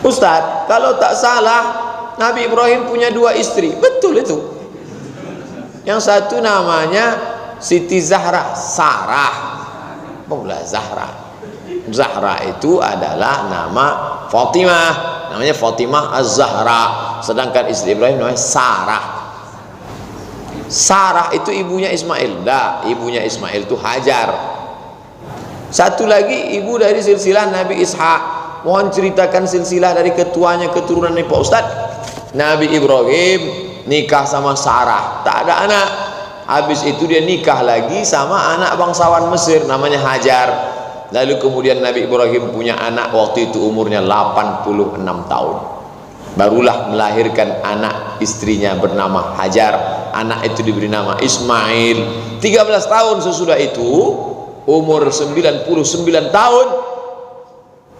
Ustaz, kalau tak salah Nabi Ibrahim punya 2 istri. Betul itu. Yang satu namanya Siti Zahra, Sarah, bukan Zahra. Zahra itu adalah nama Fatimah, namanya Fatimah Az-Zahra. Sedangkan istri Ibrahim namanya Sarah. Sarah itu ibunya Ismail. Ibunya Ismail itu Hajar. Satu lagi ibu dari silsilah Nabi Ishak. Mohon ceritakan silsilah dari ketuanya keturunan nih Pak Ustaz. Nabi Ibrahim nikah sama Sarah, tak ada anak. Habis itu dia nikah lagi sama anak bangsawan Mesir namanya Hajar. Lalu kemudian Nabi Ibrahim punya anak, waktu itu umurnya 86 tahun. Barulah melahirkan anak istrinya bernama Hajar. Anak itu diberi nama Ismail. 13 tahun sesudah itu, umur 99 tahun,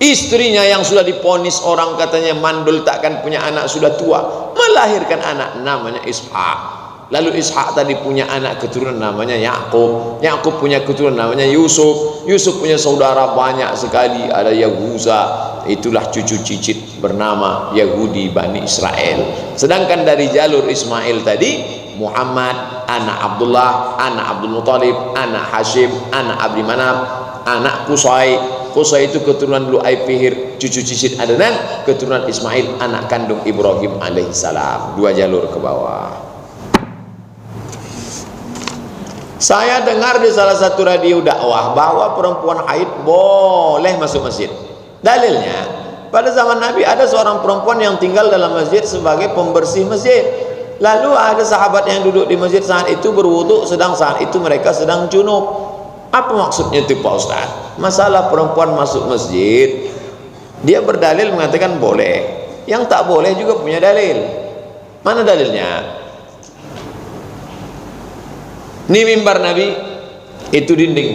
istrinya yang sudah diponis orang katanya mandul takkan punya anak, sudah tua, melahirkan anak namanya Ishak. Lalu Ishak tadi punya anak keturunan namanya Yakub. Yakub punya keturunan namanya Yusuf. Yusuf punya saudara banyak sekali, ada Yahuza. Itulah cucu cicit bernama Yahudi Bani Israel. Sedangkan dari jalur Ismail tadi, Muhammad, anak Abdullah, anak Abdul Muthalib, anak Hashim, anak Abdi Manaf, anak Qusay. Qusay itu keturunan Lu'ay Fihir, cucu cicit Adnan, keturunan Ismail, anak kandung Ibrahim alaihissalam. 2 jalur ke bawah. Saya dengar di salah satu radio dakwah bahwa perempuan haid boleh masuk masjid. Dalilnya, pada zaman Nabi ada seorang perempuan yang tinggal dalam masjid sebagai pembersih masjid. Lalu ada sahabat yang duduk di masjid saat itu berwudu, sedang saat itu mereka sedang junub. Apa maksudnya itu Pak Ustaz? Masalah perempuan masuk masjid, dia berdalil mengatakan boleh. Yang tak boleh juga punya dalil. Mana dalilnya? Ini mimbar Nabi, itu dinding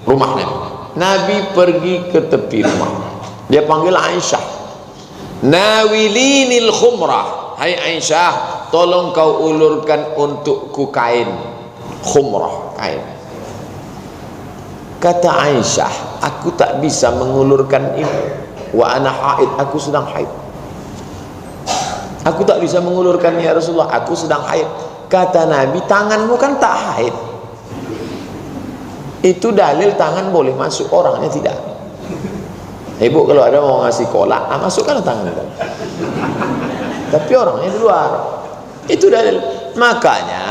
rumah Nabi. Nabi pergi ke tepi rumah. Dia panggil Aisyah. Nawilinil khumrah. Hai Aisyah, tolong kau ulurkan untukku kain. Khumrah, kain. Kata Aisyah, aku tak bisa mengulurkan ini. Wa ana haid, aku sedang haid. Aku tak bisa mengulurkan ya Rasulullah, aku sedang haid. Kata Nabi, tanganmu kan tak haid. Itu dalil tangan boleh masuk, orangnya tidak. Ibu kalau ada mau ngasih kolak, masukkan tangan. Tapi orangnya di luar. Itu dalil. Makanya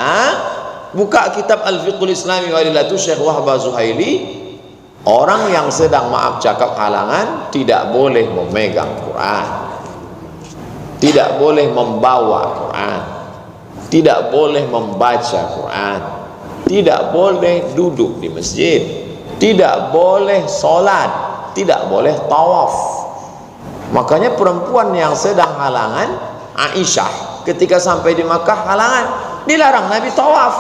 buka kitab Al-Fiqhul Islami Wadilatu Syekh Wahbah Zuhaili. Orang yang sedang maaf cakap halangan tidak boleh memegang Quran, tidak boleh membawa Quran, tidak boleh membaca Quran, tidak boleh duduk di masjid, tidak boleh sholat, tidak boleh tawaf. Makanya perempuan yang sedang halangan, Aisyah ketika sampai di Makkah halangan, dilarang Nabi tawaf.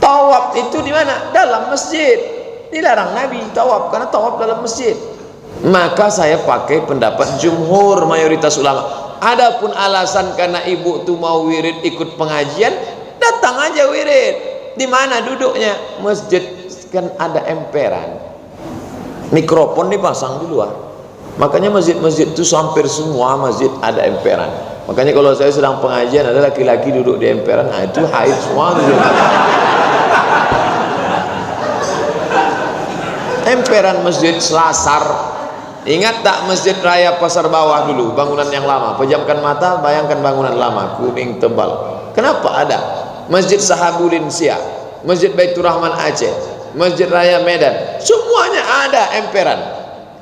Tawaf itu di mana? Dalam masjid. Dilarang Nabi tawaf karena tawaf dalam masjid. Maka saya pakai pendapat jumhur mayoritas ulama. Adapun alasan karena ibu tuh mau wirid ikut pengajian, datang aja wirid. Di mana duduknya? Masjid kan ada emperan. Mikrofon dipasang di luar. Makanya masjid-masjid itu hampir semua masjid ada emperan. Makanya kalau saya sedang pengajian ada laki-laki duduk di emperan, nah itu haid semua gitu. Emperan masjid Selasar. Ingat tak Masjid Raya Pasar Bawah dulu, bangunan yang lama. Pejamkan mata, bayangkan bangunan lama, kuning tebal. Kenapa ada? Masjid Sahabudin Siak, Masjid Baitur Rahman Aceh, Masjid Raya Medan, semuanya ada emperan.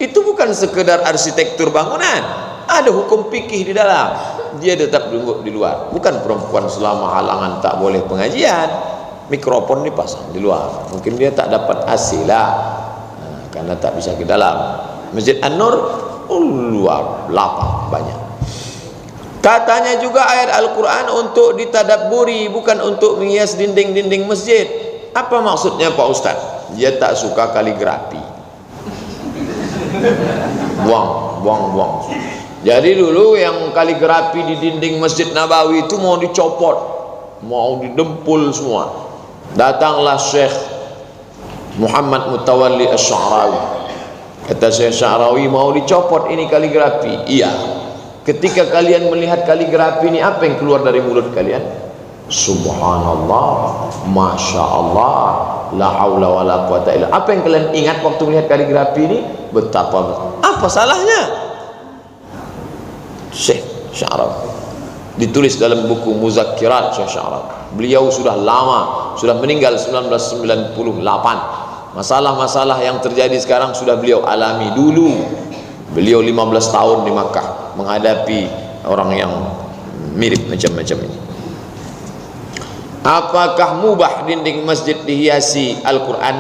Itu bukan sekedar arsitektur bangunan, ada hukum fikih di dalam. Dia tetap duduk di luar. Bukan perempuan selama halangan tak boleh pengajian, mikrofon dipasang di luar. Mungkin dia tak dapat AC lah, karena tak bisa ke dalam. Masjid An-Nur luar lapang banyak. Katanya juga ayat Al-Quran untuk ditadabburi, bukan untuk menghias dinding-dinding masjid. Apa maksudnya Pak Ustaz? Dia tak suka kaligrafi. Buang. Jadi dulu yang kaligrafi di dinding Masjid Nabawi itu mau dicopot, mau didempul semua. Datanglah Syekh Muhammad Mutawalli Asy-Sya'rawi. Kata Syekh Sya'rawi, mau dicopot ini kaligrafi. Iya. Ketika kalian melihat kaligrafi ini, apa yang keluar dari mulut kalian? Subhanallah, Masya Allah, la haula wa la quwata illa. Apa yang kalian ingat waktu melihat kaligrafi ini? Betapa, apa salahnya? Syekh Sya'rawi ditulis dalam buku Muzakkirat Syekh Sya'rawi. Beliau sudah lama, sudah meninggal 1998. Masalah-masalah yang terjadi sekarang sudah beliau alami dulu. Beliau 15 tahun di Makkah menghadapi orang yang mirip macam-macam ini. Apakah mubah dinding masjid dihiasi Al-Quran?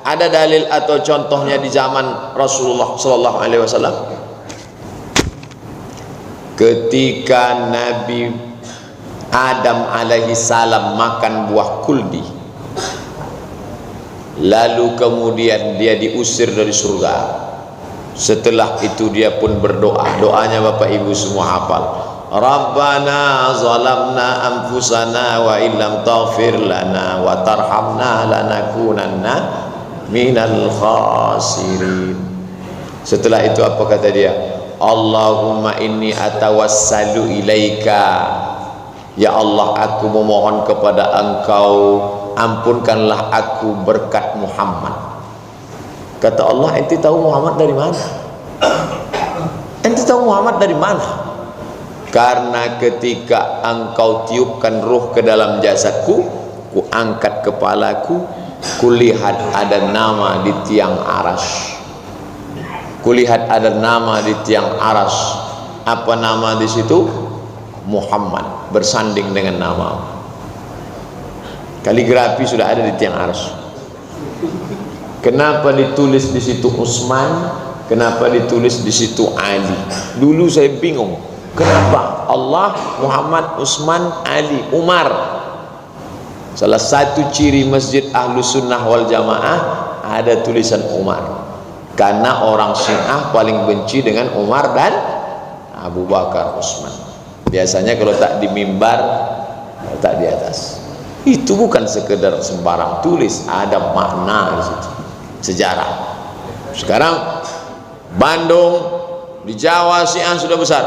Ada dalil atau contohnya di zaman Rasulullah sallallahu alaihi wasallam? Ketika Nabi Adam alaihi salam makan buah kuldi, lalu kemudian dia diusir dari surga. Setelah itu dia pun berdoa. Doanya Bapak Ibu semua hafal. Rabbana zalamna anfusana wa illam taghfir lana wa tarhamna lanakunanna minal khasirin. Setelah itu apa kata dia? Allahumma inni atawassalu ilaika. Ya Allah, aku memohon kepada Engkau, ampunkanlah aku berkat Muhammad. Kata Allah, ente tahu Muhammad dari mana? Ente tahu Muhammad dari mana? Karena ketika engkau tiupkan ruh ke dalam jasadku, ku angkat kepalaku, kulihat ada nama di tiang aras. Kulihat ada nama di tiang aras. Apa nama di situ? Muhammad, bersanding dengan nama. Kaligrafi sudah ada di tiang aras. Kenapa ditulis di situ Utsman? Kenapa ditulis di situ Ali? Dulu saya bingung. Kenapa Allah, Muhammad, Utsman, Ali, Umar? Salah satu ciri masjid Ahlus Sunnah wal Jamaah ada tulisan Umar. Karena orang Syiah paling benci dengan Umar dan Abu Bakar, Utsman. Biasanya kalau tak di mimbar, tak di atas. Itu bukan sekedar sembarang tulis, ada makna di situ. Sejarah. Sekarang Bandung, di Jawa Syiah sudah besar.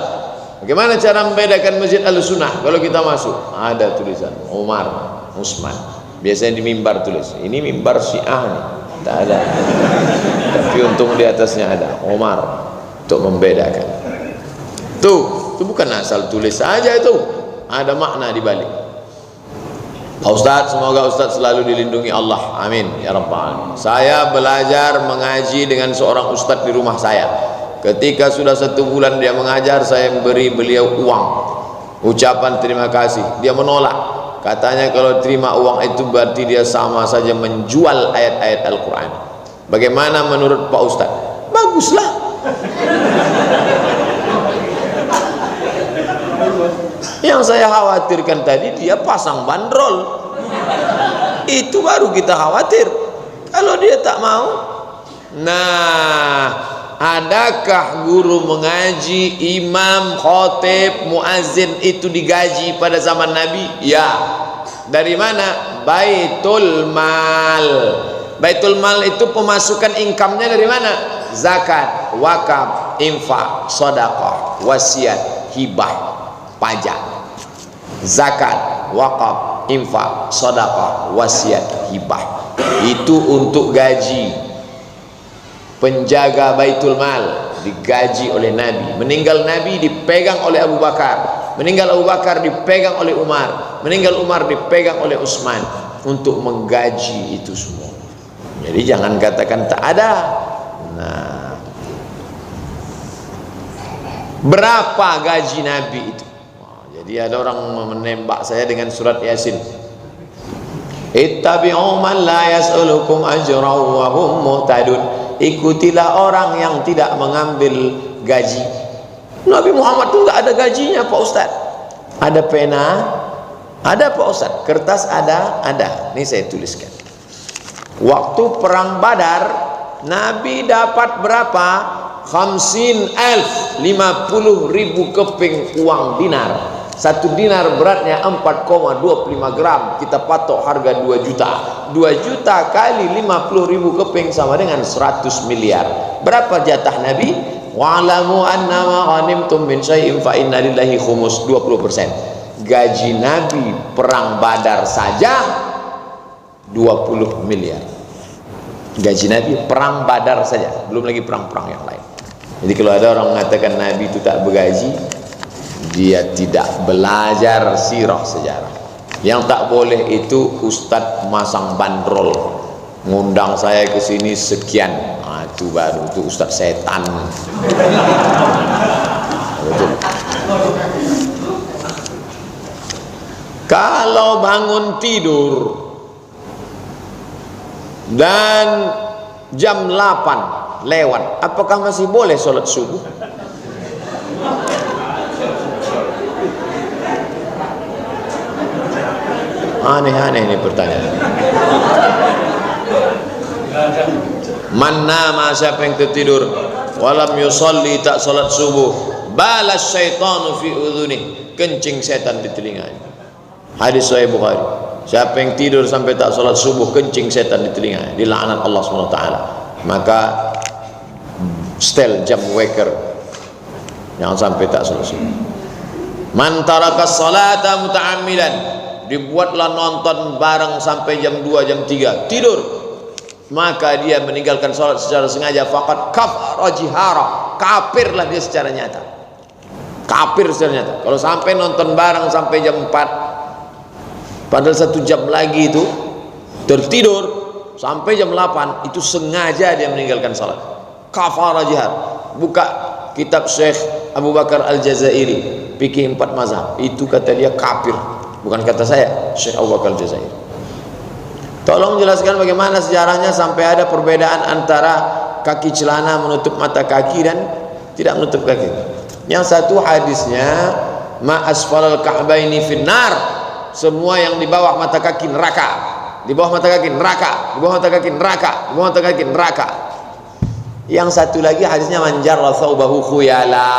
Bagaimana cara membedakan masjid Ahlussunnah? Kalau kita masuk, ada tulisan Umar, Utsman. Biasanya di mimbar tulis. Ini mimbar Syiah nih. Tak ada. Tapi untung di atasnya ada Umar untuk membedakan. Itu bukan asal tulis saja itu. Ada makna di balik. Pak Ustadz, semoga Ustadz selalu dilindungi Allah. Amin ya rabbal alamin. Saya belajar mengaji dengan seorang ustadz di rumah saya. Ketika sudah 1 bulan dia mengajar, saya memberi beliau uang, ucapan terima kasih. Dia menolak. Katanya kalau terima uang itu berarti dia sama saja menjual ayat-ayat Al-Quran. Bagaimana menurut Pak Ustadz? Baguslah. Yang saya khawatirkan tadi dia pasang bandrol. Itu baru kita khawatir. Kalau dia tak mau. Nah, adakah guru mengaji, imam, khotib, muazzin itu digaji pada zaman Nabi? Ya. Dari mana? Baitul Mal. Baitul Mal itu pemasukan income-nya dari mana? Zakat, wakaf, infak, sedekah, wasiat, hibah, pajak. Zakat, wakaf, infak, sedekah, wasiat, hibah. Itu untuk gaji. Penjaga Baitul Mal digaji oleh Nabi. Meninggal Nabi dipegang oleh Abu Bakar. Meninggal Abu Bakar dipegang oleh Umar. Meninggal Umar dipegang oleh Utsman untuk menggaji itu semua. Jadi jangan katakan tak ada. Nah, berapa gaji Nabi itu? Jadi ada orang menembak saya dengan surat Yasin. Ittabi'u man la yas'alukum ajran wa hum muhtadun. Ikutilah orang yang tidak mengambil gaji. Nabi Muhammad itu enggak ada gajinya Pak Ustaz. Ada pena? Ada Pak Ustaz. Kertas ada? Ada. Ini saya tuliskan. Waktu perang Badar, Nabi dapat berapa? 50.000 keping uang dinar. 1 dinar beratnya 4,25 gram, kita patok harga 2 juta. 2 juta kali 50.000 keping sama dengan 100 miliar. Berapa jatah Nabi? Wa'lamu annama ghanimtum min syai'in fa inna lillahi khumus, 20%. Gaji Nabi perang Badar saja 20 miliar. Gaji Nabi perang Badar saja, belum lagi perang-perang yang lain. Jadi kalau ada orang mengatakan Nabi itu tak bergaji, dia tidak belajar sirah sejarah. Yang tak boleh itu ustadz masang bandrol, ngundang saya ke sini sekian. Nah, itu baru itu ustadz setan. Betul. Kalau bangun tidur dan jam 8 lewat, apakah masih boleh sholat subuh? Aneh-aneh ini pertanyaan. Man nama, siapa yang tertidur walam yusalli, tak sholat subuh, balas syaitanu fi udhuni, kencing setan di telinganya. Hadis Sahih Bukhari. Siapa yang tidur sampai tak sholat subuh, kencing setan di telinganya, dilaknat Allah SWT. Maka setel jam waker, jangan sampai tak sholat subuh. Man taraka salata muta'ammidan, dibuatlah nonton bareng sampai jam 2 jam 3 tidur, maka dia meninggalkan sholat secara sengaja, faqad kafara jihara, kafirlah dia secara nyata. Kafir secara nyata. Kalau sampai nonton bareng sampai jam 4, padahal 1 jam lagi itu tertidur sampai jam 8, itu sengaja dia meninggalkan salat. Kafara jihad. Buka kitab Syekh Abu Bakar Al-Jazairi, fikih 4 mazhab, itu kata dia kafir, bukan kata saya, Syekh Abu Bakar Al-Jazairi. Tolong jelaskan bagaimana sejarahnya sampai ada perbedaan antara kaki celana menutup mata kaki dan tidak menutup kaki. Yang satu hadisnya ma asfalal ka'baini finnar, semua yang di bawah mata kaki neraka, di bawah mata kaki neraka, di bawah mata kaki neraka, di bawah mata kaki neraka. Yang satu lagi hadisnya manjar thawbahu khuyala,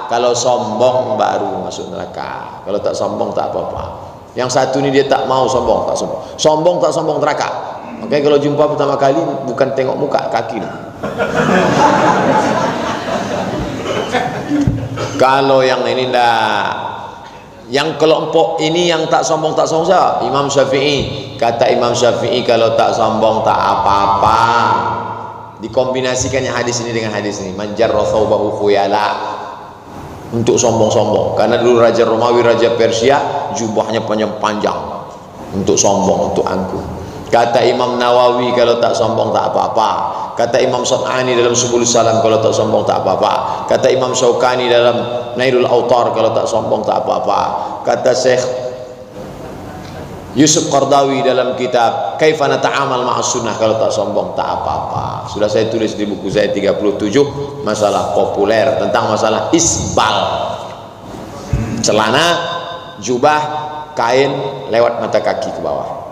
kalau sombong baru masuk neraka, kalau tak sombong tak apa-apa. Yang satu ini dia tak mau sombong, tak sombong, sombong tak sombong neraka. Makanya kalau jumpa pertama kali bukan tengok muka, kaki. Kalau yang ini ndak, yang kelompok ini yang tak sombong siapa? Imam Syafi'i. Kata Imam Syafi'i kalau tak sombong tak apa-apa. Dikombinasikannya hadis ini dengan hadis ini, manjarra thawbahu khuyala, untuk sombong-sombong. Karena dulu Raja Romawi, Raja Persia, jubahnya panjang-panjang untuk sombong, untuk angkuh. Kata Imam Nawawi kalau tak sombong tak apa-apa. Kata Imam San'ani dalam Subul Salam kalau tak sombong tak apa-apa. Kata Imam Syaukani dalam Nailul Autar kalau tak sombong tak apa-apa. Kata Syekh Yusuf Qardawi dalam kitab Kaifa Nata'amal Ma'as Sunnah kalau tak sombong tak apa-apa. Sudah saya tulis di buku saya 37 masalah populer tentang masalah isbal, celana, jubah, kain lewat mata kaki ke bawah.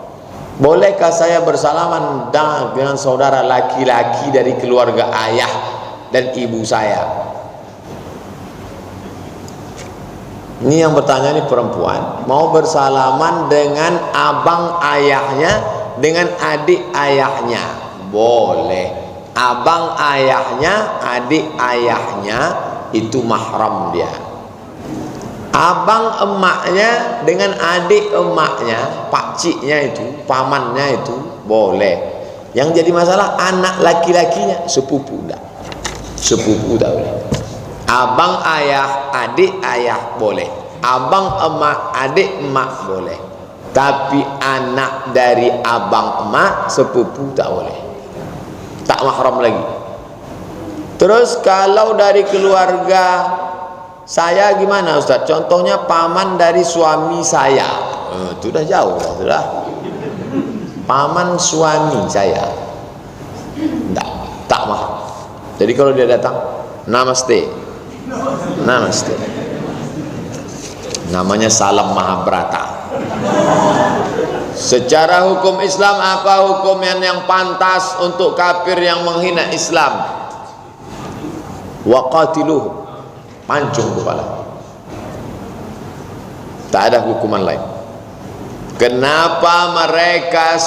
Bolehkah saya bersalaman dengan saudara laki-laki dari keluarga ayah dan ibu saya? Ini yang bertanya, ini perempuan mau bersalaman dengan abang ayahnya, dengan adik ayahnya. Boleh. Abang ayahnya, adik ayahnya itu mahram dia. Abang emaknya dengan adik emaknya, pakciknya itu, pamannya itu boleh. Yang jadi masalah anak laki-lakinya, sepupu enggak. Sepupu tak boleh. Abang ayah, adik ayah boleh. Abang emak, adik emak boleh. Tapi anak dari abang emak, sepupu tak boleh. Tak mahram lagi. Terus kalau dari keluarga saya gimana Ustaz? Contohnya paman dari suami saya. Itu dah jauh sudah. Paman suami saya. Tak mahram. Jadi kalau dia datang, namaste. Namaste. Namanya salam Mahabharata. Secara hukum Islam, apa hukum yang pantas untuk kafir yang menghina Islam? Waqatiluhum, pancung kepala. Tak ada hukuman lain. Kenapa mereka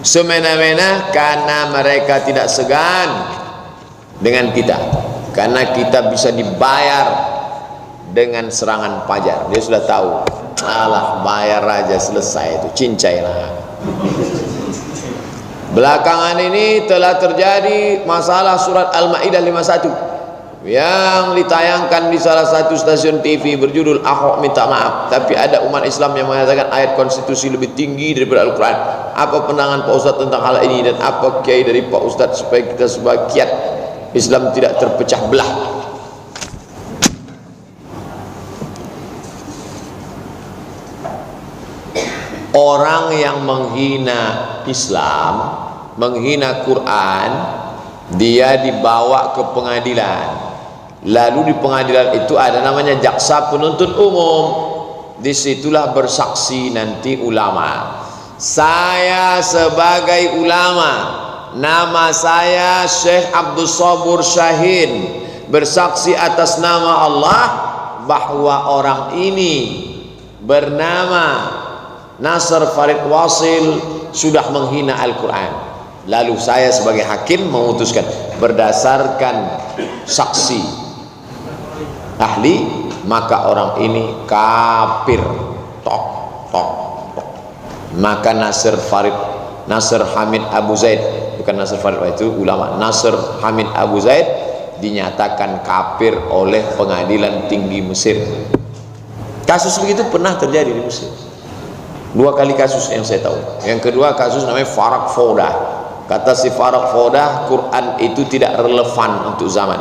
semena-mena? Karena mereka tidak segan dengan kita. Karena kita bisa dibayar dengan serangan fajar. Dia sudah tahu, alah bayar aja selesai itu, cincailah. Belakangan ini telah terjadi masalah surat Al-Maidah 51 yang ditayangkan di salah satu stasiun TV berjudul Ahok Minta Maaf. Tapi ada umat Islam yang mengatakan ayat konstitusi lebih tinggi daripada Al-Quran. Apa pandangan Pak Ustadz tentang hal ini, dan apa kiai dari Pak Ustadz supaya kita sebagai kiat Islam tidak terpecah belah? Orang yang menghina Islam, menghina Quran, dia dibawa ke pengadilan. Lalu di pengadilan itu ada namanya jaksa penuntut umum. Disitulah bersaksi nanti ulama. Saya sebagai ulama, nama saya Syekh Abdul Sabur Syahin, bersaksi atas nama Allah bahwa orang ini bernama Nasr Farid Wasil sudah menghina Al-Quran. Lalu saya sebagai hakim memutuskan berdasarkan saksi ahli, maka orang ini kafir. Tok, tok, tok. Maka Nasr Hamid Abu Zaid, bukan Nasr Farid itu ulama, Nasr Hamid Abu Zaid dinyatakan kafir oleh pengadilan tinggi Mesir. Kasus begitu pernah terjadi di Mesir. 2 kali kasus yang saya tahu. Yang kedua kasus namanya Farak Faudah. Kata si Farak Faudah, Quran itu tidak relevan untuk zaman.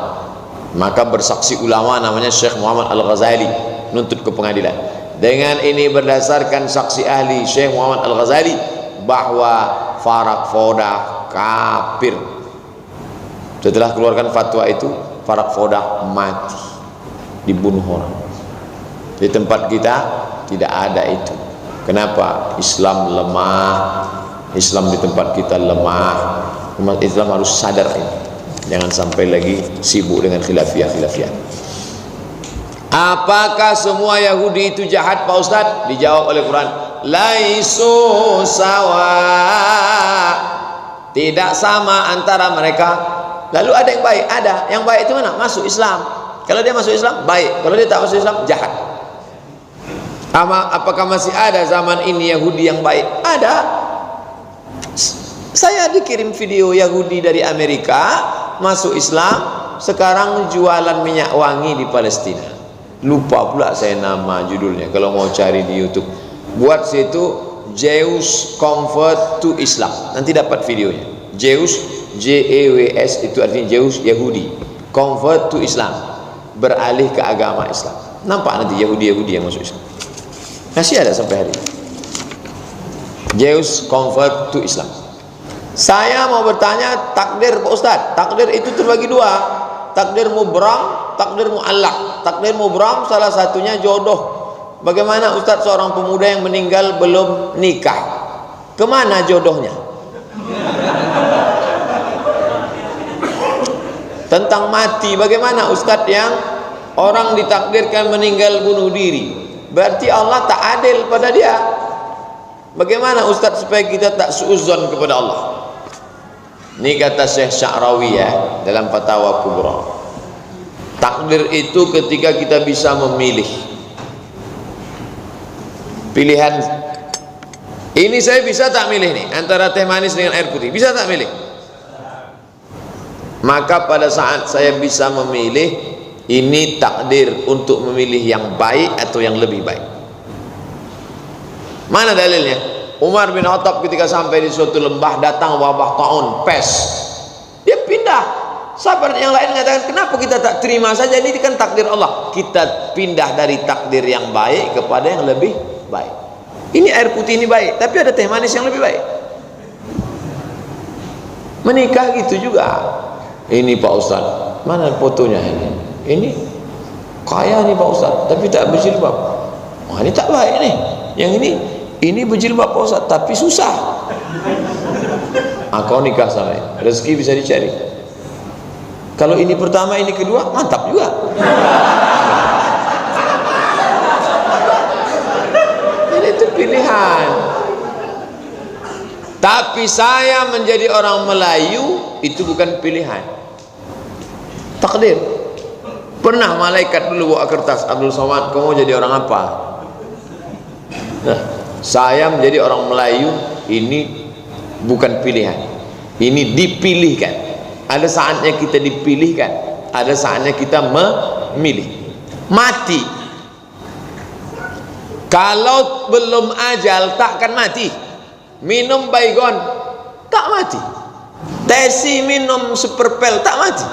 Maka bersaksi ulama namanya Syekh Muhammad Al-Ghazali nuntut ke pengadilan. Dengan ini berdasarkan saksi ahli Syekh Muhammad Al-Ghazali bahwa Farak Faudah kafir. Setelah keluarkan fatwa itu, Farak Faudah mati, dibunuh orang. Di tempat kita tidak ada itu. Kenapa? Islam lemah. Islam di tempat kita lemah. Umat Islam harus sadar ini. Jangan sampai lagi sibuk dengan khilafiyah. Apakah semua Yahudi itu jahat, Pak Ustadz? Dijawab oleh Quran, laisu sawa. Tidak sama antara mereka. Lalu ada yang baik? Ada. Yang baik itu mana? Masuk Islam. Kalau dia masuk Islam, baik. Kalau dia tak masuk Islam, jahat. Apakah masih ada zaman ini Yahudi yang baik? Ada. Saya dikirim video Yahudi dari Amerika masuk Islam, sekarang jualan minyak wangi di Palestina. Lupa pula saya nama judulnya, kalau mau cari di YouTube. Buat situ Jews convert to Islam, nanti dapat videonya. Jews, Jews itu artinya Jews, Yahudi, convert to Islam, beralih ke agama Islam. Nampak nanti Yahudi yang masuk Islam. Masih ada sampai hari ini. Jews convert to Islam. Saya mau bertanya, takdir Pak Ustadz, takdir itu terbagi 2. Takdir mubram, takdir mu'allaq. Takdir mubram salah satunya jodoh. Bagaimana Ustadz seorang pemuda yang meninggal belum nikah? Kemana jodohnya? Tentang mati, bagaimana Ustadz yang orang ditakdirkan meninggal bunuh diri? Berarti Allah tak adil pada dia. Bagaimana Ustadz supaya kita tak suudzon kepada Allah? Ini kata Syekh Sya'rawi ya, dalam Fatwa Kubra. Takdir itu ketika kita bisa memilih. Pilihan ini saya bisa tak milih nih antara teh manis dengan air putih, bisa tak milih? Maka pada saat saya bisa memilih, ini takdir untuk memilih yang baik atau yang lebih baik. Mana dalilnya? Umar bin Khattab ketika sampai di suatu lembah, datang wabah taun, pes. Dia pindah. Sahabat yang lain mengatakan, kenapa kita tak terima saja, ini kan takdir Allah. Kita pindah dari takdir yang baik kepada yang lebih baik. Ini air putih ini baik, tapi ada teh manis yang lebih baik. Menikah gitu juga. Ini Pak Ustaz, mana fotonya ini? Ini kaya nih Pak Ustaz, tapi tak berjilbab. Wah, ini tak baik nih. Yang ini berjilbab Pak Ustaz, tapi susah. Kau nikah sama ini, rezeki bisa dicari. Kalau ini pertama, ini kedua, mantap juga. Tapi saya menjadi orang Melayu itu bukan pilihan, takdir. Pernah malaikat dulu bawa kertas, Abdul Somad, kamu jadi orang apa? Nah, saya menjadi orang Melayu ini bukan pilihan, ini dipilihkan. Ada saatnya kita dipilihkan, ada saatnya kita memilih. Mati, kalau belum ajal takkan mati. Minum baygon tak mati, tesi minum superpel tak mati,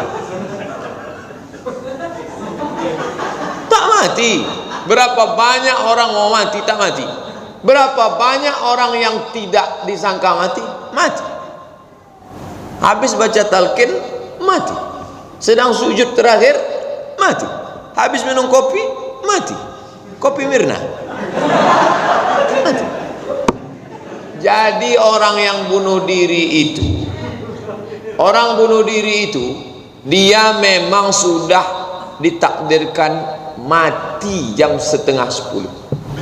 tak mati. Berapa banyak orang mau mati tak mati, berapa banyak orang yang tidak disangka mati, mati. Habis baca talqin mati, sedang sujud terakhir mati, habis minum kopi mati, kopi Mirna mati. Jadi orang yang bunuh diri itu, orang bunuh diri itu dia memang sudah ditakdirkan mati jam 9:30.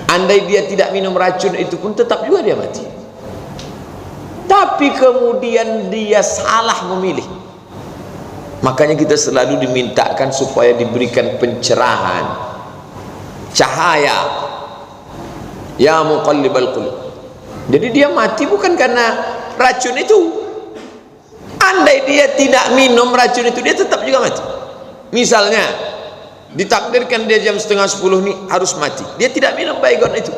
Andai dia tidak minum racun itu pun tetap juga dia mati. Tapi kemudian dia salah memilih. Makanya kita selalu dimintakan supaya diberikan pencerahan, cahaya. Ya muqallibal qulub. Jadi dia mati bukan karena racun itu. Andai dia tidak minum racun itu, dia tetap juga mati. Misalnya ditakdirkan dia jam 9:30 nih harus mati, dia tidak minum baygon itu,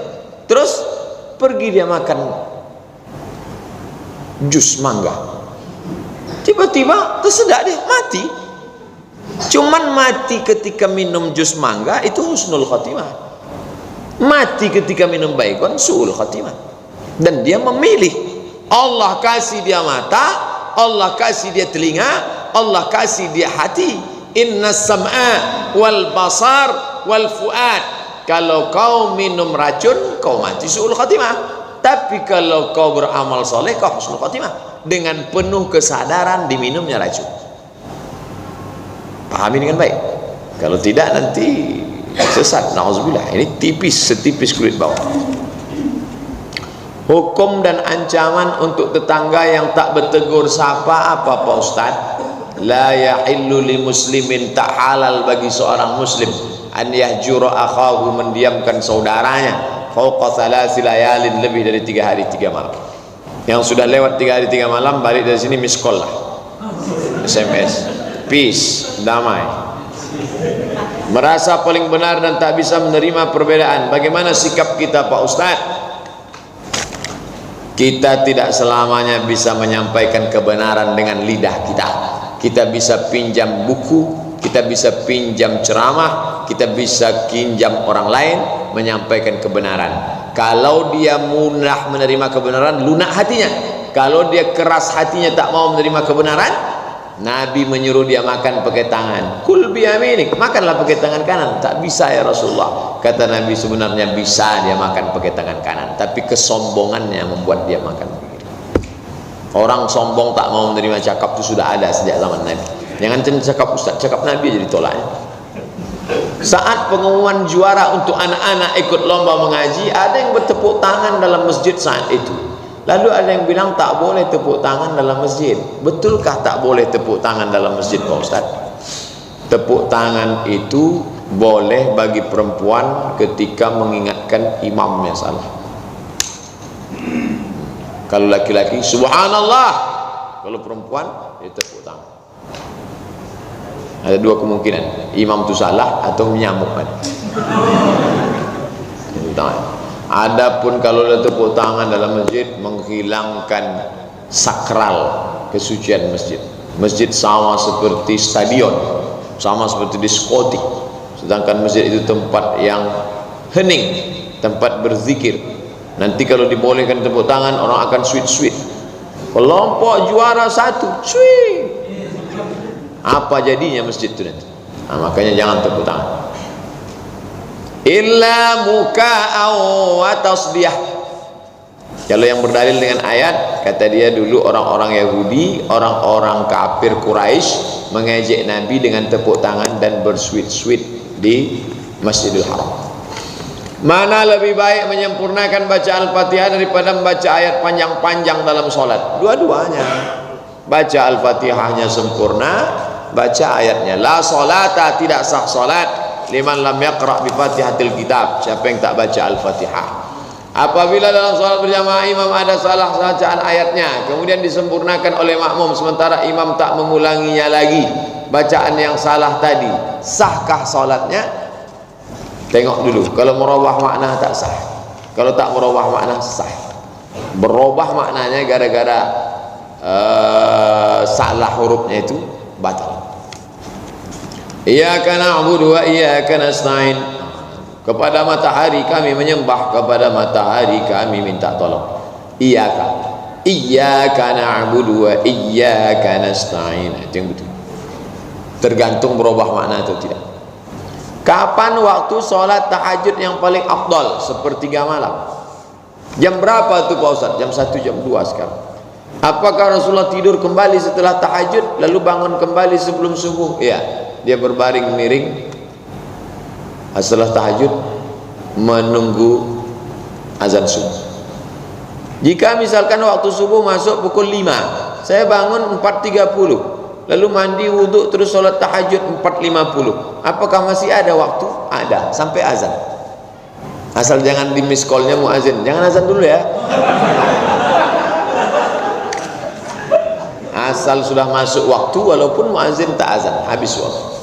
terus pergi dia makan jus mangga, tiba-tiba tersedak dia mati. Cuman mati ketika minum jus mangga itu husnul khotimah, mati ketika minum baygon su'ul khotimah. Dan dia memilih. Allah kasih dia mata, Allah kasih dia telinga, Allah kasih dia hati. Inna sam'a wal basar wal fuad. Kalau kau minum racun, kau mati su'ul khatimah. Tapi kalau kau beramal soleh, kau husnul khatimah, dengan penuh kesadaran diminumnya racun. Pahami dengan baik. Kalau tidak nanti sesat. Nauzubillah. Ini tipis, setipis kulit bawah. Hukum dan ancaman untuk tetangga yang tak bertegur sapa apa Pak Ustaz? La yahillu li muslimin, tak halal bagi seorang muslim an yahjura akhahu, mendiamkan saudaranya fauqa thalathi layalin, lebih dari 3 hari 3 malam. Yang sudah lewat 3 hari 3 malam balik dari sini miss call lah, SMS, peace, damai. Merasa paling benar dan tak bisa menerima perbedaan. Bagaimana sikap kita Pak Ustaz? Kita tidak selamanya bisa menyampaikan kebenaran dengan lidah kita. Kita bisa pinjam buku, kita bisa pinjam ceramah, kita bisa pinjam orang lain menyampaikan kebenaran. Kalau dia mudah menerima kebenaran, lunak hatinya. Kalau dia keras hatinya tak mau menerima kebenaran, Nabi menyuruh dia makan pakai tangan. Kul biyaminik, makanlah pakai tangan kanan. Tak bisa ya Rasulullah. Kata Nabi, sebenarnya bisa dia makan pakai tangan kanan, tapi kesombongannya membuat dia makan begitu. Orang sombong tak mau menerima cakap itu sudah ada sejak zaman Nabi. Jangan cakap Ustaz, cakap Nabi jadi tolaknya. Saat pengumuman juara untuk anak-anak ikut lomba mengaji, ada yang bertepuk tangan dalam masjid saat itu. Lalu ada yang bilang tak boleh tepuk tangan dalam masjid. Betulkah tak boleh tepuk tangan dalam masjid Pak Ustaz? Tepuk tangan itu boleh bagi perempuan ketika mengingatkan imamnya salah. Kalau laki-laki subhanallah, kalau perempuan dia tepuk tangan. Ada 2 kemungkinan, imam itu salah atau menyamuk kan. Tepuk tangan. Adapun kalau tepuk tangan dalam masjid menghilangkan sakral kesucian masjid. Masjid sama seperti stadion, sama seperti diskotik. Sedangkan masjid itu tempat yang hening, tempat berzikir. Nanti kalau dibolehkan tepuk tangan, orang akan sweet-sweet. Kelompok juara 1, sweet. Apa jadinya masjid itu nanti? Nah, makanya jangan tepuk tangan. Illa muka'aw wa tasbih. Kalau yang berdalil dengan ayat, kata dia dulu orang-orang Yahudi, orang-orang kafir Quraisy mengejek Nabi dengan tepuk tangan dan bersweet-sweet di Masjidil Haram. Mana lebih baik menyempurnakan baca Al-Fatihah daripada membaca ayat panjang-panjang dalam solat? Dua-duanya. Baca Al-Fatihahnya sempurna, baca ayatnya. La solata, tidak sah solat liman lam yaqra' bi Fatihatil kitab. Siapa yang tak baca Al-Fatihah? Apabila dalam solat berjamaah imam ada salah bacaan ayatnya, kemudian disempurnakan oleh makmum sementara imam tak mengulanginya lagi bacaan yang salah tadi, sahkah solatnya? Tengok dulu, kalau merubah makna tak sah, kalau tak merubah makna sah. Berubah maknanya gara-gara salah hurufnya itu batal. Iyyaka na'budu wa iyyaka nasta'in. Kepada matahari kami menyembah, kepada matahari kami minta tolong. Iyyaka na'budu wa iyyaka nasta'in. Itu yang betul. Tergantung berubah makna atau tidak. Kapan waktu sholat tahajud yang paling afdal? Sepertiga malam. Jam berapa tuh Pak Ustaz? Jam 1, jam 2 sekarang. Apakah Rasulullah tidur kembali setelah tahajud lalu bangun kembali sebelum subuh? Iya, dia berbaring miring setelah tahajud menunggu azan subuh. Jika misalkan waktu subuh masuk pukul 5, saya bangun 4.30, lalu mandi, wudhu, terus sholat tahajud 4.50, apakah masih ada waktu? Ada, sampai azan. Asal jangan di miss call-nya muazin, jangan azan dulu ya. Asal sudah masuk waktu, walaupun muazin tak azan, habis waktu.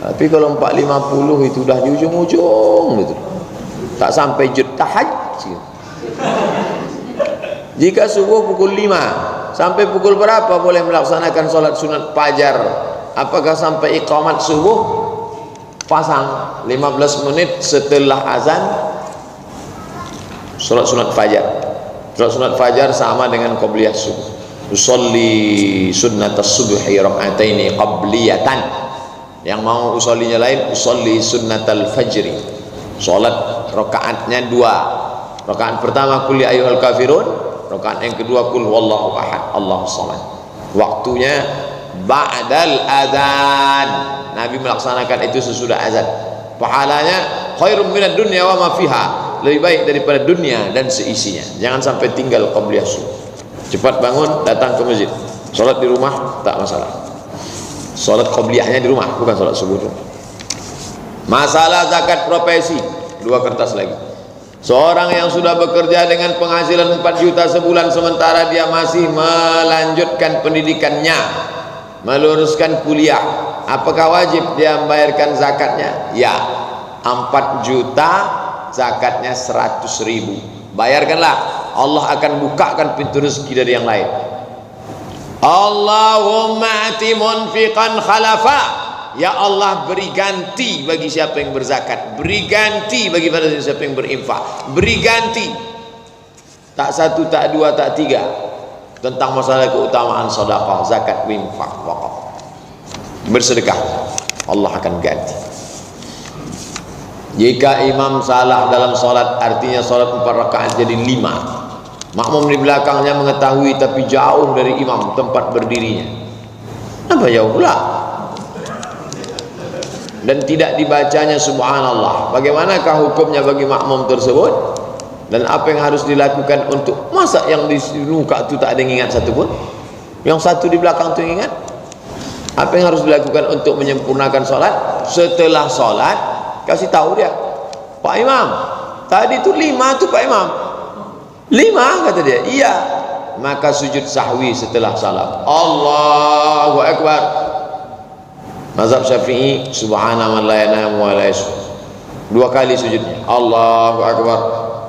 Tapi kalau 4.50 itu udah di ujung-ujung gitu, tak sampai jud tahajud. Jika subuh pukul 5, sampai pukul berapa boleh melaksanakan sholat sunat fajar? Apakah sampai iqamat subuh? Pasang 15 menit setelah azan sholat sunat fajar. Sholat sunat fajar sama dengan qabliyah subuh. Usolli sunnatas subhi raka'ataini qabliyatan. Yang mau usollinya lain, usolli sunnatal fajri. Sholat rakaatnya 2. Rakaat pertama qul ya ayyuhal kafirun, rakaat yang kedua qul huwallahu ahad Allahus samad. Waktunya ba'dal adzan. Nabi melaksanakan itu sesudah azan. Pahalanya khairum minad dunya wa ma fiha, lebih baik daripada dunia dan seisinya. Jangan sampai tinggal qabliyah subuh. Cepat bangun, datang ke masjid. Salat di rumah tak masalah. Salat qabliyahnya di rumah, bukan salat subuh. Masalah zakat profesi, 2 kertas lagi. Seorang yang sudah bekerja dengan penghasilan 4 juta sebulan sementara dia masih melanjutkan pendidikannya, meluruskan kuliah, apakah wajib dia membayarkan zakatnya? Ya, 4 juta zakatnya 100.000. Bayarkanlah, Allah akan bukakan pintu rezeki dari yang lain. Allahumma ati munfiqan khalafa. Ya Allah, beri ganti bagi siapa yang berzakat, beri ganti bagi siapa yang berinfak, beri ganti. Tak 1, tak 2, tak 3 tentang masalah keutamaan sedekah, zakat, infak, wakaf. Bersedekah, Allah akan ganti. Jika imam salah dalam solat, artinya solat 4 rakaat jadi 5. Makmum di belakangnya mengetahui tapi jauh dari imam tempat berdirinya. Apa jauh pula? Dan tidak dibacanya subhanallah. Bagaimanakah hukumnya bagi makmum tersebut? Dan apa yang harus dilakukan untuk, masa yang di muka itu tak ada yang ingat satu pun? Yang satu di belakang itu ingat? Apa yang harus dilakukan untuk menyempurnakan solat? Setelah solat, kasih tahu dia, Pak Imam, tadi itu 5 tuh Pak Imam. 5 kata dia. Iya. Maka sujud sahwi setelah salam. Allahu Akbar. Mazhab Syafi'i, subhana man la yanamu wa la yasjud. 2 kali sujudnya. Allahu Akbar.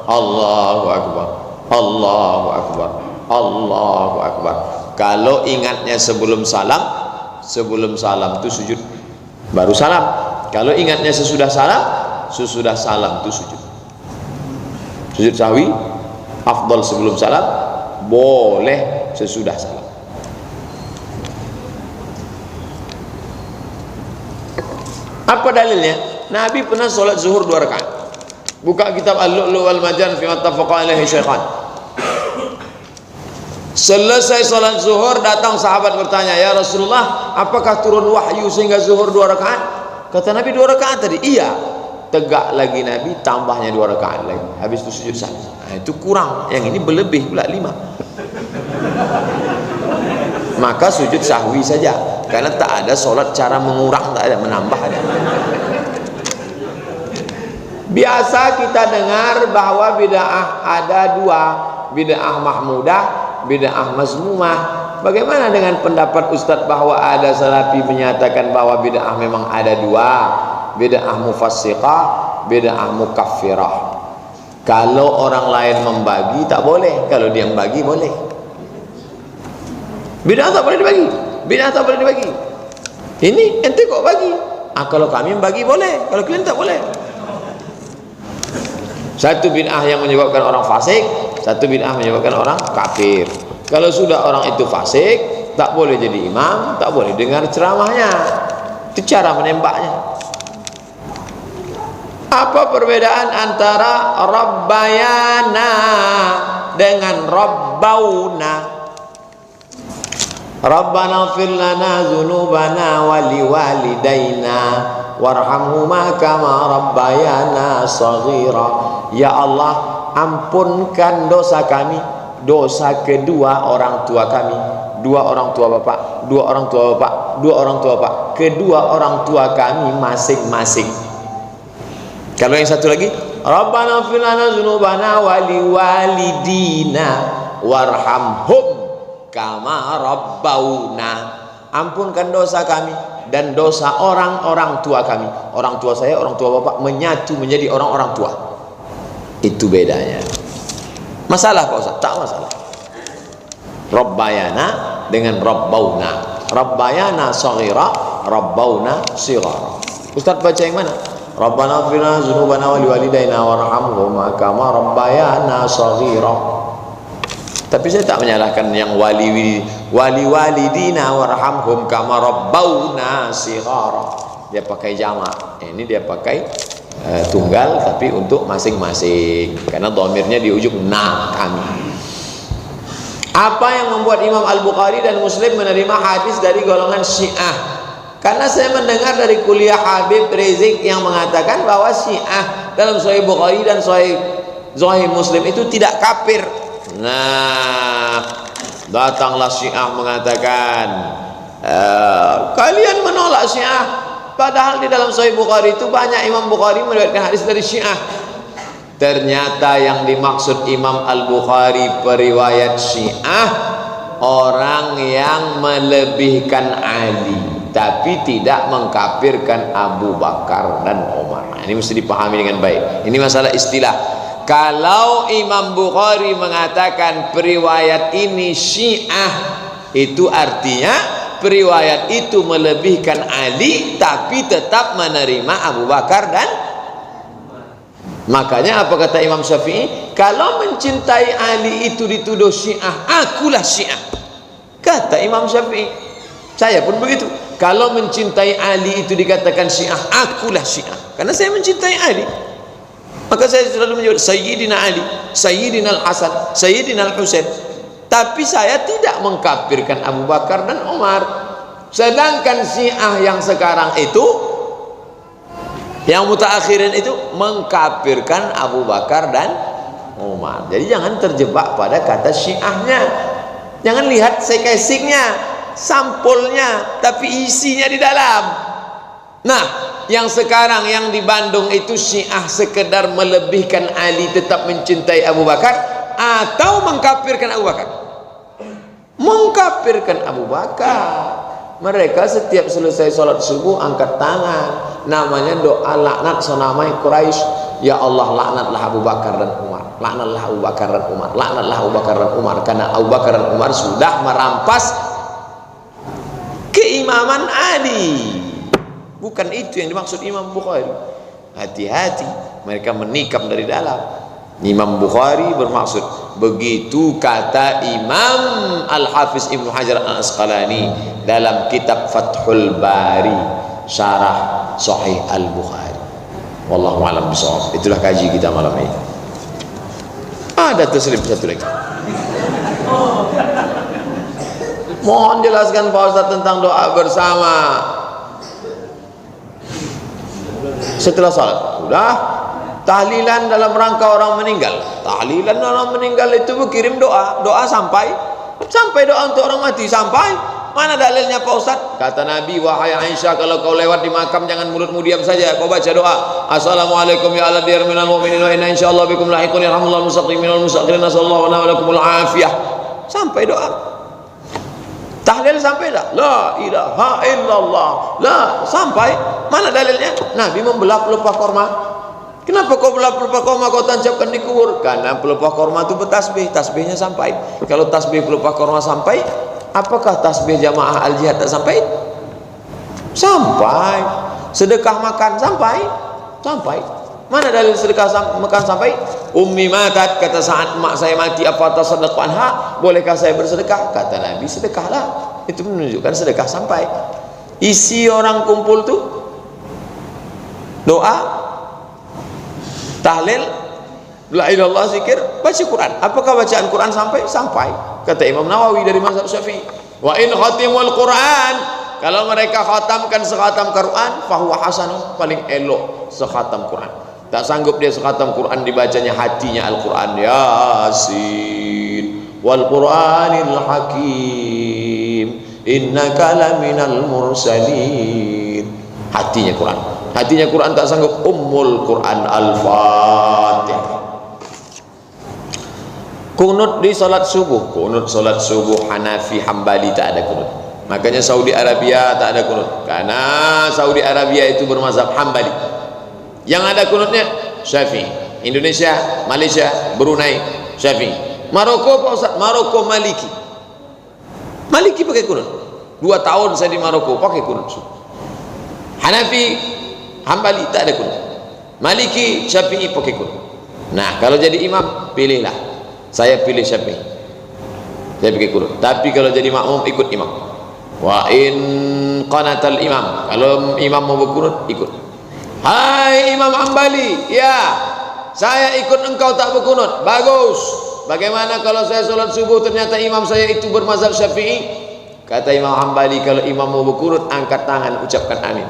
Allahu Akbar. Allahu Akbar. Allahu Akbar. Kalau ingatnya sebelum salam itu sujud baru salam. Kalau ingatnya sesudah salam itu sujud. Sujud sahwi afdal sebelum salam, boleh sesudah salam. Apa dalilnya? Nabi pernah sholat zuhur 2 rakaat. Buka kitab Al-Lu'lu' wal Marjan fi mattafaqa alaihi syaikhan. Selesai sholat zuhur, datang sahabat bertanya, ya Rasulullah, apakah turun wahyu sehingga zuhur 2 rakaat? Kata Nabi 2 rakaat tadi. Iya. tegak lagi Nabi, tambahnya 2 rakaat lagi, habis itu sujud sahwi. Nah, itu kurang, yang ini berlebih pula 5. Maka sujud sahwi saja, karena tak ada solat cara mengurang, tak ada menambah ada. Biasa kita dengar bahwa bid'ah ada 2, bid'ah mahmudah, bid'ah mazmumah. Bagaimana dengan pendapat Ustadz bahwa ada salafi menyatakan bahwa bid'ah memang ada 2, bid'ah mufassiqah, bid'ah mukaffirah. Kalau orang lain membagi tak boleh, kalau dia membagi boleh. Bid'ah tak boleh dibagi, bid'ah tak boleh dibagi. Ini ente kok bagi? Kalau kami membagi boleh, kalau kalian tak boleh. Satu bid'ah yang menyebabkan orang fasik, satu bid'ah menyebabkan orang kafir. Kalau sudah orang itu fasik, tak boleh jadi imam, tak boleh dengar ceramahnya. Itu cara menembaknya. Apa perbedaan antara rabbayana dengan rabbauna? Rabbana ighfir lana dzunubana wa liwalidayna warhamhuma kama rabbayana shaghira. Ya Allah, ampunkan dosa kami, dosa kedua orang tua kami, 2 orang tua bapak, 2 orang tua bapak, 2 orang tua bapak, kedua orang tua kami masing-masing. Kalau yang satu lagi, Rabbana ighfir lana dzunubana wa liwalidina warhamhum kama rabbauna. Ampunkan dosa kami dan dosa orang-orang tua kami. Orang tua saya, orang tua bapak menyatu menjadi orang-orang tua. Itu bedanya. Masalah Pak Ustaz? Tak masalah. Rabbayana dengan rabbauna. Rabbayana saghira, rabbauna sighara. Ustaz baca yang mana? Rabbana ighfir lana dzunubana wa liwalidayna warhamhuma kama rabbayana saghira. Tapi saya tak menyalahkan yang wali walidina warhamhum kama rabbauna sighara. Dia pakai jamak. Ini dia pakai tunggal tapi untuk masing-masing, karena dhamirnya di ujung na kami. Apa yang membuat Imam Al-Bukhari dan Muslim menerima hadis dari golongan Syiah? Karena saya mendengar dari kuliah Habib Rizik yang mengatakan bahwa Syiah dalam Sahih Bukhari dan Sahih Muslim itu tidak kafir. Nah, datanglah Syiah mengatakan kalian menolak Syiah, padahal di dalam Sahih Bukhari itu banyak Imam Bukhari meriwayatkan hadis dari Syiah. Ternyata yang dimaksud Imam Al-Bukhari periwayat Syiah, orang yang melebihkan Ali tapi tidak mengkafirkan Abu Bakar dan Umar. Nah, ini mesti dipahami dengan baik. Ini masalah istilah. Kalau Imam Bukhari mengatakan periwayat ini Syiah, itu artinya periwayat itu melebihkan Ali tapi tetap menerima Abu Bakar dan makanya apa kata Imam Syafi'i? Kalau mencintai Ali itu dituduh Syiah, akulah Syiah. Kata Imam Syafi'i. Saya pun begitu. Kalau mencintai Ali itu dikatakan Syiah, akulah Syiah. Karena saya mencintai Ali. Maka saya selalu menyebut Sayyidina Ali, Sayyidina Al-Hasan, Sayyidina Al-Husain. Tapi saya tidak mengkafirkan Abu Bakar dan Umar. Sedangkan Syiah yang sekarang itu, yang mutaakhirin itu mengkafirkan Abu Bakar dan Umar. Jadi jangan terjebak pada kata Syiahnya. Jangan lihat sekesingnya, sampulnya, tapi isinya di dalam. Nah, yang sekarang yang di Bandung itu Syiah sekedar melebihkan Ali, tetap mencintai Abu Bakar, atau mengkafirkan Abu Bakar. Mengkafirkan Abu Bakar. Mereka setiap selesai sholat subuh angkat tangan, namanya doa laknat sonamai Quraisy. Ya Allah, laknatlah Abu Bakar dan Umar, laknatlah Abu Bakar dan Umar, laknatlah Abu Bakar dan Umar, karena Abu Bakar dan Umar sudah merampas keimaman Ali. Bukan itu yang dimaksud Imam Bukhari. Hati-hati, mereka menikam dari dalam. Imam Bukhari bermaksud begitu kata Imam Al-Hafiz Ibnu Hajar Al-Asqalani dalam kitab Fathul Bari syarah Sahih Al-Bukhari. Wallahu a'lam bishawab. Itulah kaji kita malam ini. Ada taslim satu lagi. Mohon jelaskan Pak Ustaz tentang doa bersama. Setelah salat sudah tahlilan dalam rangka orang meninggal. Tahlilan orang meninggal itu berkirim doa, doa sampai doa untuk orang mati sampai. Mana dalilnya Pak Ustaz? Kata Nabi, wahai Aisyah, kalau kau lewat di makam jangan mulutmu diam saja, kau baca doa, assalamualaikum ya ala diyar minal mu'minin wa inna insyaallah bikum lahiqun yarhamullahu al-mustaqimin wal mustaqirin nasallallahu wa lakumul afiyah. Sampai doa. Tahlil sampai dah. La ilaha illallah. La sampai. Mana dalilnya? Nabi membelah pelepah korma. Kenapa kau belah pelepah korma kau tancapkan di kubur? Karena pelepah korma itu bertasbih, tasbihnya sampai. Kalau tasbih pelepah korma sampai, apakah tasbih jamaah al-jihad tak sampai? Sampai. Sedekah makan sampai? Sampai. Mana dalil sedekah makan sampai? Ummi matat, kata saat mak saya mati, apa tasaddaq anha, bolehkah saya bersedekah? Kata Nabi, sedekahlah. Itu menunjukkan sedekah sampai. Isi orang kumpul tu doa, tahlil, la ilallah, zikir, baca Quran. Apakah bacaan Quran sampai? Sampai. Kata Imam Nawawi dari mazhab Syafi'i, wa in khatimul Quran, kalau mereka khatamkan sekhatam Quran, fahuwa hasanun, paling elok sekhatam Quran. Tak sanggup dia sekhatam Quran dibacanya hatinya Al-Quran, Yasin wal Quranil Hakim innaka laminal mursalin. Hatinya Quran, hatinya Quran tak sanggup. Ummul Quran Al-Fatihah. Kunut di salat subuh, kunut salat subuh Hanafi Hambali tak ada kunut. Makanya Saudi Arabia tak ada kunut, karena Saudi Arabia itu bermazhab Hambali. Yang ada kunutnya Syafi'i. Indonesia, Malaysia, Brunei Syafi'i. Maroko Pak Ustaz, Maroko Maliki. Maliki pakai kunut. 2 tahun saya di Maroko pakai kunut. Hanafi Hambali tak ada kunut. Maliki Syafi'i pakai kunut. Nah, kalau jadi imam pilihlah. Saya pilih Syafi'i. Saya pakai kunut. Tapi kalau jadi makmum ikut imam. Wa in qanatal imam, kalau imam mau berkunut ikut. Hai Imam Hambali, ya saya ikut engkau tak berkunut. Bagus. Bagaimana kalau saya solat subuh ternyata imam saya itu bermazhab Syafi'i? Kata Imam Hambali, kalau imam mau berkunut angkat tangan, ucapkan amin.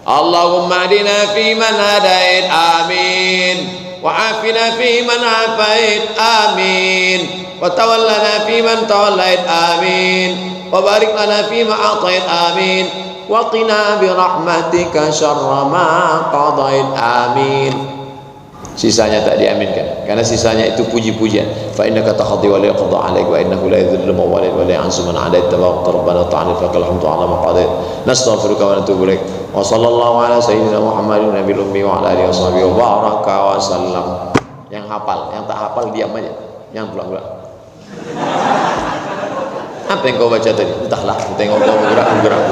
Allahumma adina fi man hadait, amin. Wa afina fi man afait, amin. Wa tawallana fi man tawallait, amin. Wa barik lana fi ma atait, amin. Wa qina bi rahmatika syarra ma qadait, amin. Sisanya tak diaminkan karena sisanya itu puji-pujian. Fa innaka taqdi wa la yaqda 'alaik wa innahu la yadhillu man walait wa la yansu man 'adait tabarak rabbana ta'ala fakal hamdu 'ala ma qadait. Nastaghfiruka wa natubu ilaik. Wa sallallahu ala sayyidina Muhammadin nabiyil ummi wa ala alihi washabihi wa baraka wa sallam. Yang hafal, yang tak hafal diam aja. Yang pulang-pulang. Apa yang kau baca tadi? Entahlah, tengok kau bergerak-gerak.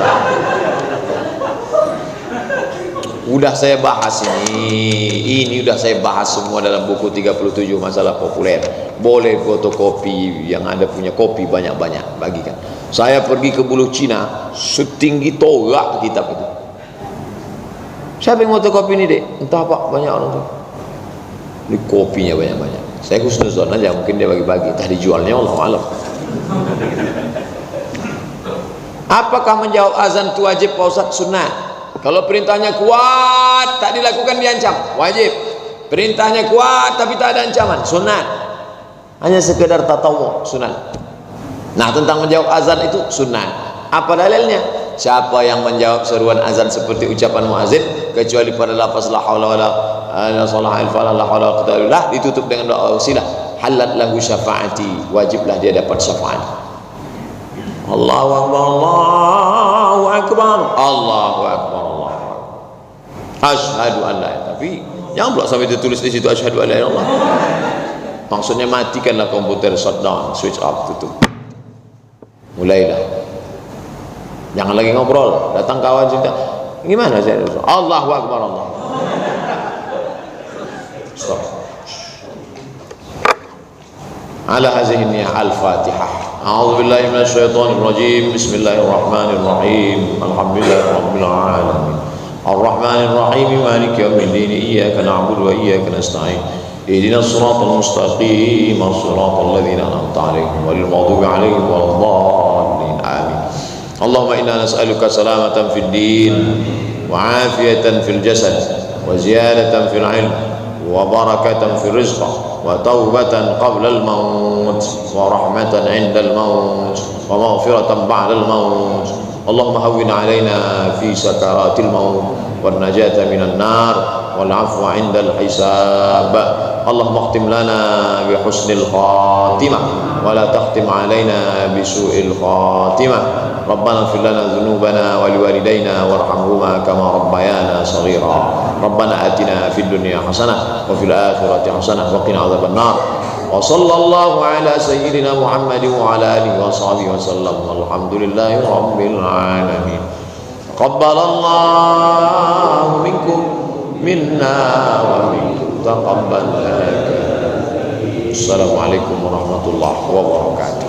Udah saya bahas ini udah saya bahas semua dalam buku 37 masalah populer. Boleh fotokopi, yang ada punya kopi banyak-banyak bagikan. Saya pergi ke Buluh Cina, setinggi torak kitab itu. Siapa yang fotokopi ini dek? Entah pak, banyak orang tuh. Ini kopinya banyak-banyak. Saya husnuzon aja, mungkin dia bagi-bagi. Entah dijualnya, Allah alam. Apakah menjawab azan itu wajib Pak Ustaz? Sunnah. Kalau perintahnya kuat tak dilakukan diancam, wajib. Perintahnya kuat tapi tak ada ancaman, sunat. Hanya sekedar tatawu, sunat. Nah, tentang menjawab azan itu sunat. Apa dalilnya? Siapa yang menjawab seruan azan seperti ucapan muazin kecuali pada lafaz la haula wala la haula wala quwwata illa billah ditutup dengan doa wasilah, halat lahu syafaati, wajiblah dia dapat syafaat. Allahu akbar, Allahu akbar, Allahu akbar, Allahu akbar. Asyhadu an la ilaha, tapi jangan pula sampai ditulis di situ asyhadu an la ilaha illallah. Maksudnya matikanlah komputer, shutdown, switch off, tutup. Mulailah. Jangan lagi ngobrol, datang kawan cerita, gimana saya? Allahu akbar, Allah. Stop. Ala hazihi niyyah al-Fatihah. A'udzu billahi minasy syaithanir rajim. Bismillahirrahmanirrahim. Alhamdulillahirabbil alamin. Arrahmanir rahim. Maliki yaumiddin. Iyyaka na'budu wa iyyaka nasta'in. Ihdinas siratal mustaqim. Shiratal ladzina an'amta 'alaihim ghairil maghdubi 'alaihim waladdallin. Amin. Allahumma inna nas'aluka salamatan fid din wa 'afiyatan fil jasad وزيادة في العلم وبركة في الرزق وتوبة قبل الموت ورحمة عند الموت ومغفرة بعد الموت. اللهم هون علينا في سكرات الموت والنجاة من النار والعفو عند الحساب. اللهم اختم لنا بحسن الخاتمة ولا تختم علينا بسوء الخاتمة. ربنا اغفر لنا ذنوبنا ولوالدينا وارحمهما كما ربيانا صغيرا. ربنا آتنا في الدنيا حسنة وفي الآخرة حسنة وقنا عذاب النار. وصلى الله على سيدنا محمد وعلى آله وصحبه وسلم والحمد لله رب العالمين. تقبل الله منكم منا ومنكم تقبل. السلام عليكم ورحمة الله وبركاته.